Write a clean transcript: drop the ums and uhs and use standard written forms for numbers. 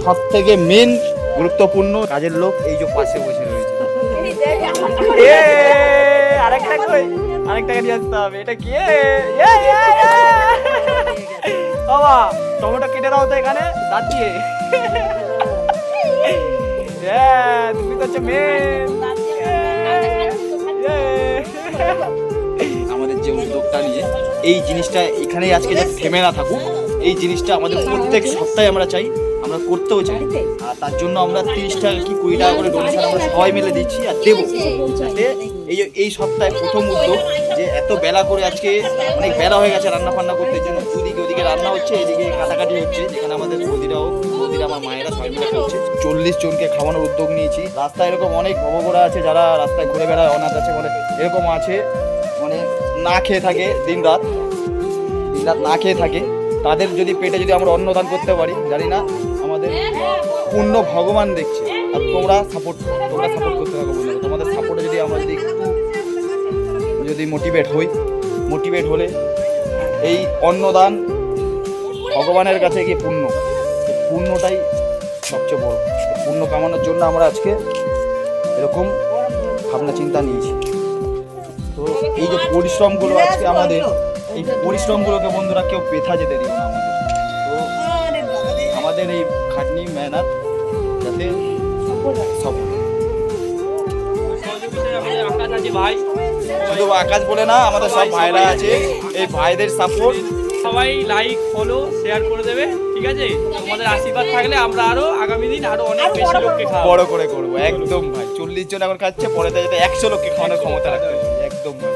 সব থেকে মেন গুরুত্বপূর্ণ কাজের লোক এই যে পাশে বসে রয়েছে। আরেকটা নিয়ে আসতে হবে। এটা কি বাবা? টমেটো কেটে দাও তো এখানে দাঁত দিয়ে। তুমি তো হচ্ছে মেন। আমাদের যে উদ্যোগটা নিয়ে এই জিনিসটা এখানেই আজকে যে থেমে না থাকুক, এই জিনিসটা আমাদের প্রত্যেক সপ্তাহে আমরা চাই, আমরা করতেও চাই। আর তার জন্য আমরা 30 টাকা কি 20 টাকা করে ডোনেশন আমরা সবাই মিলে দিচ্ছি আর দেবো। যাতে এই সপ্তাহে প্রথম উদ্যোগ যে এত বেলা করে আজকে অনেক বেলা হয়ে গেছে রান্না ফান্না করতে জন্য, ওদিকে রান্না হচ্ছে, এদিকে কাটাকাটি হচ্ছে, যেখানে আমাদের বৌদিরা আমার মায়েরা সবাই মিলে করছে। 40 জনকে খাওয়ানোর উদ্যোগ নিয়েছি। রাস্তায় এরকম অনেক ভবঘোরা আছে যারা রাস্তায় ঘুরে বেড়ায়, অনাথ আছে, মানে এরকম আছে মানে না খেয়ে থাকে দিন রাত না খেয়ে থাকে। তাদের যদি পেটে যদি আমরা অন্নদান করতে পারি, জানি না আমাদের পূর্ণ ভগবান দেখছে। আর তোমরা সাপোর্ট করতে থাকো বন্ধুরা। তোমাদের সাপোর্টে যদি আমরা যদি মোটিভেট হলে এই অন্নদান ভগবানের কাছে গিয়ে পুণ্যটাই সবচেয়ে বড়। পুণ্য কামানোর জন্য আমরা আজকে এরকম ভাবনা চিন্তা নিয়েছি। তো এই যে পরিশ্রমগুলো আজকে আমাদের, এই পরিশ্রমগুলোকে বন্ধুরা কেউ পেথা যেতে দিও না আমাদের। তো আমাদের এই খাটনি মেহনত যাতে সফল। শুধু আকাশ বলে না, আমাদের সব ভাইরা আছে, এই ভাইদের সাপোর্ট সবাই লাইক ফলো শেয়ার করে দেবে, ঠিক আছে? তোমাদের আশীর্বাদ থাকলে আমরা আরো আগামী দিন আরো অনেক বেশি লোককে খাওয়াবো, বড় করে করবো। একদম ভাই, 40 জন এখন খাচ্ছে, পরে যাতে 100 লোককে খাওয়ানোর ক্ষমতা রাখতে হবে। একদম ভাই।